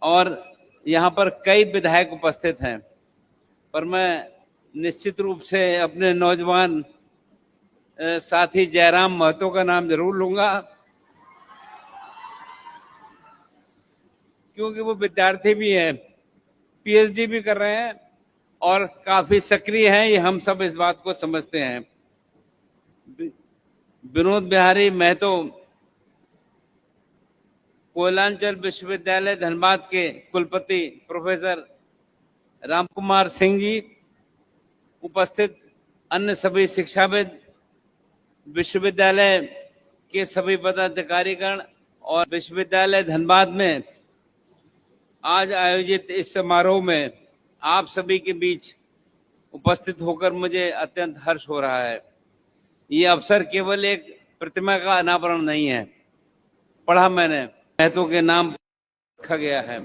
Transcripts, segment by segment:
और यहाँ पर कई विधायक उपस्थित हैं, पर मैं निश्चित रूप से अपने नौजवान साथी जयराम महतो का नाम जरूर लूंगा, क्योंकि वो विद्यार्थी भी हैं, पीएचडी भी कर रहे हैं और काफी सक्रिय हैं। ये हम सब इस बात को समझते हैं। विनोद बिहारी महतो कोयलांचल विश्वविद्यालय धनबाद के कुलपति प्रोफेसर रामकुमार सिंह जी, उपस्थित अन्य सभी शिक्षाविद, विश्वविद्यालय के सभी पदाधिकारीगण और विश्वविद्यालय धनबाद में आज आयोजित इस समारोह में आप सभी के बीच उपस्थित होकर मुझे अत्यंत हर्ष हो रहा है। ये अवसर केवल एक प्रतिमा का अनावरण नहीं है, पढ़ा मैंने, महतो के नाम रखा गया है।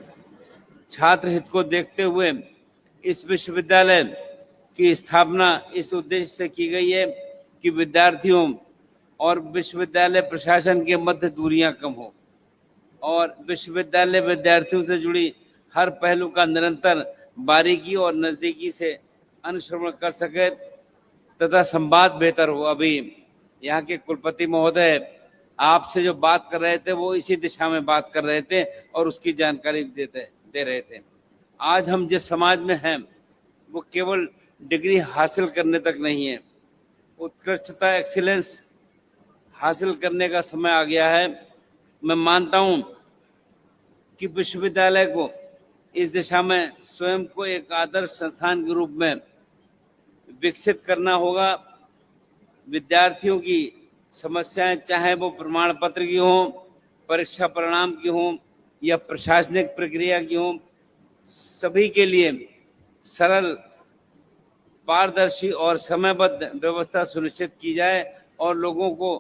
छात्र हित को देखते हुए इस विश्वविद्यालय की स्थापना इस उद्देश्य से की गई है कि विद्यार्थियों और विश्वविद्यालय प्रशासन के मध्य दूरियां कम हो और विश्वविद्यालय विद्यार्थियों से जुड़ी हर पहलू का निरंतर बारीकी और नजदीकी से अनुश्रवण कर सके तथा संवाद बेहतर हो। अभी यहाँ के कुलपति महोदय आपसे जो बात कर रहे थे वो इसी दिशा में बात कर रहे थे और उसकी जानकारी दे रहे थे। आज हम जिस समाज में हैं वो केवल डिग्री हासिल करने तक नहीं है, उत्कृष्टता, एक्सीलेंस हासिल करने का समय आ गया है। मैं मानता हूं कि विश्वविद्यालय को इस दिशा में स्वयं को एक आदर्श संस्थान के रूप में विकसित करना होगा। विद्यार्थियों की समस्याएं, चाहे वो प्रमाण पत्र की हों, परीक्षा परिणाम की हों या प्रशासनिक प्रक्रिया की हों, सभी के लिए सरल, पारदर्शी और समयबद्ध व्यवस्था सुनिश्चित की जाए और लोगों को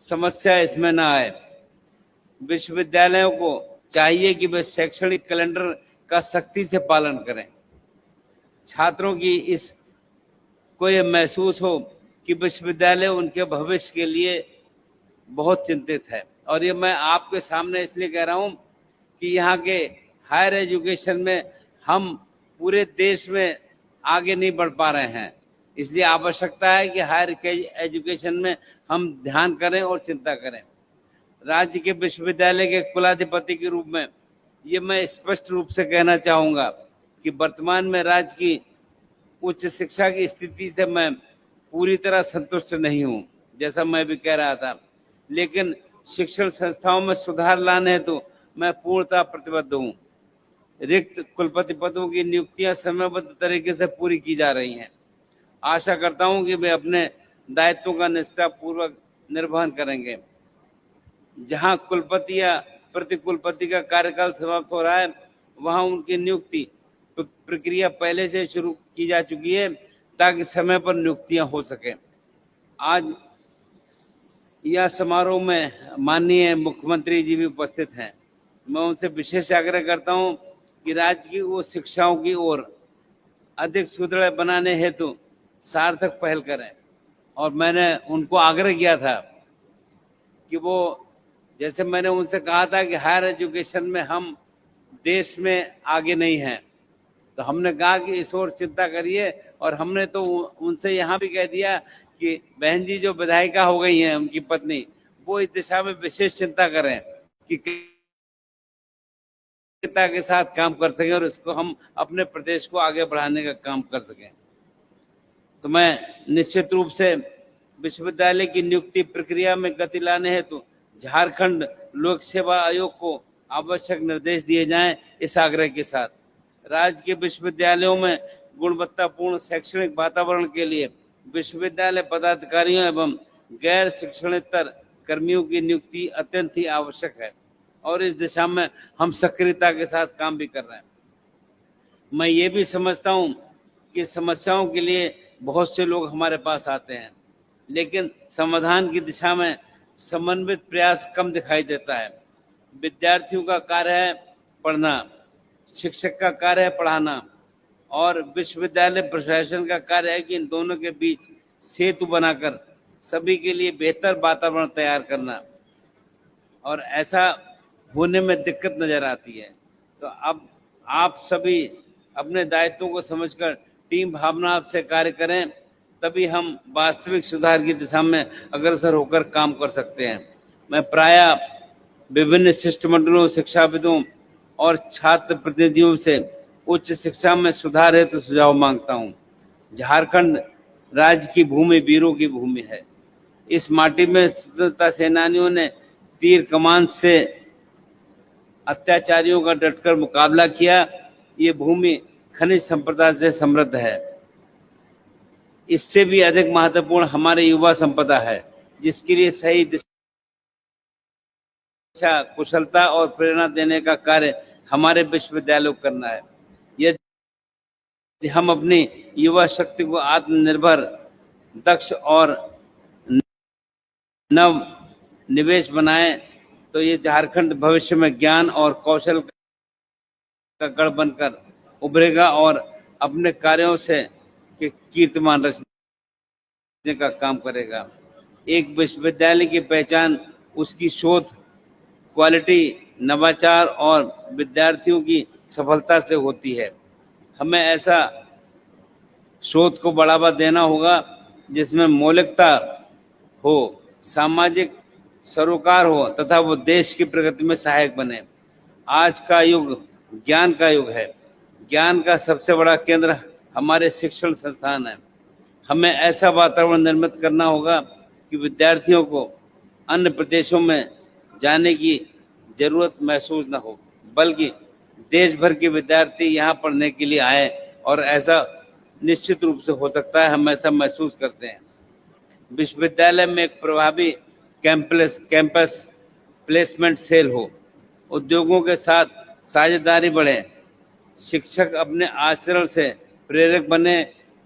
समस्या इसमें न आए। विश्वविद्यालयों को चाहिए कि वे शैक्षणिक कैलेंडर का सख्ती से पालन करें। छात्रों की इस को यह महसूस हो कि विश्वविद्यालय उनके भविष्य के लिए बहुत चिंतित है। और ये मैं आपके सामने इसलिए कह रहा हूं कि यहाँ के हायर एजुकेशन में हम पूरे देश में आगे नहीं बढ़ पा रहे हैं, इसलिए आवश्यकता है कि हायर एजुकेशन में हम ध्यान करें और चिंता करें। राज्य के विश्वविद्यालय के कुलाधिपति के रूप में ये मैं स्पष्ट रूप से कहना चाहूंगा कि वर्तमान में राज्य की उच्च शिक्षा की स्थिति से मैं पूरी तरह संतुष्ट नहीं हूं, जैसा मैं भी कह रहा था, लेकिन शिक्षण संस्थाओं में सुधार लाने हेतु मैं पूर्णतः प्रतिबद्ध हूं। रिक्त कुलपति पदों की नियुक्तियां समयबद्ध तरीके से पूरी की जा रही हैं। आशा करता हूं कि वे अपने दायित्वों का निष्ठापूर्वक निर्वहन करेंगे। जहां कुलपति या प्रतिकुलपति का कार्यकाल समाप्त हो रहा है, वहां उनकी नियुक्ति प्रक्रिया पहले से शुरू की जा चुकी है ताकि समय पर नियुक्तियां हो सके। आज यह समारोह में माननीय मुख्यमंत्री जी भी उपस्थित हैं। मैं उनसे विशेष आग्रह करता हूं कि राज्य की वो शिक्षाओं की ओर अधिक सुदृढ़ बनाने हेतु सार्थक पहल करें। और मैंने उनको आग्रह किया था कि वो, जैसे मैंने उनसे कहा था कि हायर एजुकेशन में हम देश में आगे नहीं हैं, तो हमने कहा कि इस ओर चिंता करिए। और हमने तो उनसे यहाँ भी कह दिया कि बहन जी जो विधायिका हो गई हैं, उनकी पत्नी, वो इस दिशा में विशेष चिंता करें कि के साथ काम कर सकें और इसको हम अपने प्रदेश को आगे बढ़ाने का काम कर सकें। तो मैं निश्चित रूप से विश्वविद्यालय की नियुक्ति प्रक्रिया में गति लाने हेतु झारखंड लोक सेवा आयोग को आवश्यक निर्देश दिए जाएं, इस आग्रह के साथ राज्य के विश्वविद्यालयों में गुणवत्तापूर्ण शैक्षणिक वातावरण के लिए विश्वविद्यालय पदाधिकारियों एवं गैर शिक्षणेतर कर्मियों की नियुक्ति अत्यंत ही आवश्यक है और इस दिशा में हम सक्रियता के साथ काम भी कर रहे हैं। मैं ये भी समझता हूं कि समस्याओं के लिए बहुत से लोग हमारे पास आते हैं, लेकिन समाधान की दिशा में समन्वित प्रयास कम दिखाई देता है। विद्यार्थियों का कार्य है पढ़ना, शिक्षक का कार्य है पढ़ाना और विश्वविद्यालय प्रशासन का कार्य है कि इन दोनों के बीच सेतु बनाकर सभी के लिए बेहतर वातावरण तैयार करना। और ऐसा होने में दिक्कत नजर आती है। तो अब आप सभी अपने दायित्वों को समझकर टीम भावना से कार्य करें, तभी हम वास्तविक सुधार की दिशा में अग्रसर होकर काम कर सकते हैं। मैं प्रायः विभिन्न शिष्टमंडलों, शिक्षाविदों और छात्र प्रतिनिधियों से उच्च शिक्षा में सुधार हेतु सुझाव मांगता हूँ। झारखंड राज्य की भूमि वीरों की भूमि है। इस माटी में स्वतंत्रता सेनानियों ने तीर कमान से अत्याचारियों का डटकर मुकाबला किया। ये भूमि खनिज संपदा से समृद्ध है। इससे भी अधिक महत्वपूर्ण हमारे युवा संपदा है, जिसके लिए सही दिशा, कुशलता और प्रेरणा देने का कार्य हमारे विश्वविद्यालयों को करना है। यदि हम अपनी युवा शक्ति को आत्मनिर्भर, दक्ष और नव निवेश बनाएं, तो ये झारखंड भविष्य में ज्ञान और कौशल का गढ़ बनकर उभरेगा और अपने कार्यों से कीर्तिमान रचने का काम करेगा। एक विश्वविद्यालय की पहचान उसकी शोध, क्वालिटी, नवाचार और विद्यार्थियों की सफलता से होती है। हमें ऐसा शोध को बढ़ावा देना होगा जिसमें मौलिकता हो, सामाजिक सरोकार हो तथा वो देश की प्रगति में सहायक बने। आज का युग ज्ञान का युग है। ज्ञान का सबसे बड़ा केंद्र हमारे शिक्षण संस्थान है। हमें ऐसा वातावरण निर्मित करना होगा कि विद्यार्थियों को अन्य प्रदेशों में जाने की जरूरत महसूस न हो, बल्कि देश भर के विद्यार्थी यहाँ पढ़ने के लिए आए, और ऐसा निश्चित रूप से हो सकता है। हम ऐसा महसूस करते हैं। विश्वविद्यालय में एक प्रभावी कैंपस प्लेसमेंट सेल हो, उद्योगों के साथ साझेदारी बढ़े, शिक्षक अपने आचरण से प्रेरक बने,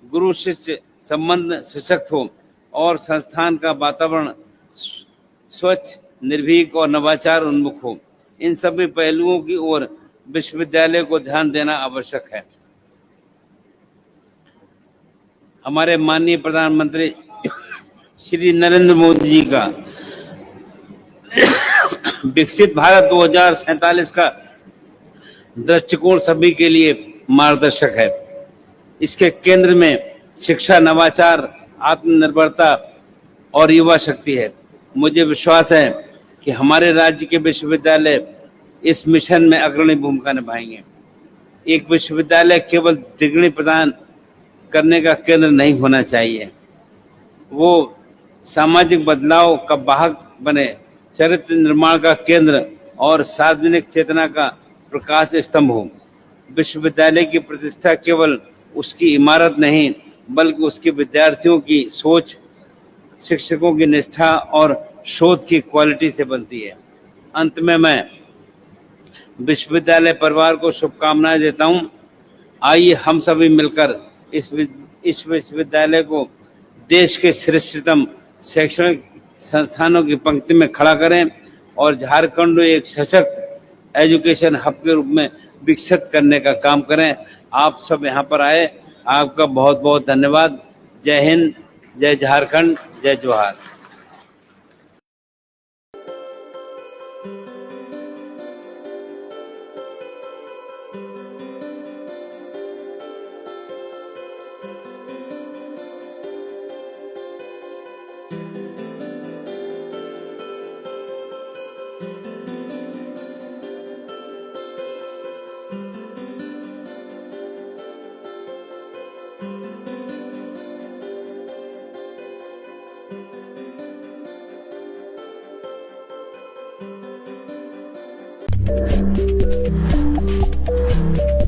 गुरु शिष्य संबंध सशक्त हो और संस्थान का वातावरण स्वच्छ, निर्भीक और नवाचार उन्मुख हो। इन सभी पहलुओं की ओर विश्वविद्यालय को ध्यान देना आवश्यक है। हमारे माननीय प्रधानमंत्री श्री नरेंद्र मोदी जी का विकसित भारत 2047 का दृष्टिकोण सभी के लिए मार्गदर्शक है। इसके केंद्र में शिक्षा, नवाचार, आत्मनिर्भरता और युवा शक्ति है। मुझे विश्वास है कि हमारे राज्य के विश्वविद्यालय इस मिशन में अग्रणी भूमिका निभाएंगे। एक विश्वविद्यालय केवल डिग्री प्रदान करने का केंद्र नहीं होना चाहिए, वो सामाजिक बदलाव का वाहक बने, चरित्र निर्माण का केंद्र और सार्वजनिक चेतना का प्रकाश स्तंभ हो। विश्वविद्यालय की प्रतिष्ठा केवल उसकी इमारत नहीं, बल्कि उसके विद्यार्थियों की सोच, शिक्षकों की निष्ठा और शोध की क्वालिटी से बनती है। अंत में मैं विश्वविद्यालय परिवार को शुभकामनाएं देता हूं। आइए हम सभी मिलकर इस विश्वविद्यालय को देश के श्रेष्ठतम शैक्षणिक संस्थानों की पंक्ति में खड़ा करें और झारखंड को एक सशक्त एजुकेशन हब के रूप में विकसित करने का काम करें। आप सब यहाँ पर आए, आपका बहुत बहुत धन्यवाद। जय हिंद, जय झारखंड, जय जोहार। Thank you.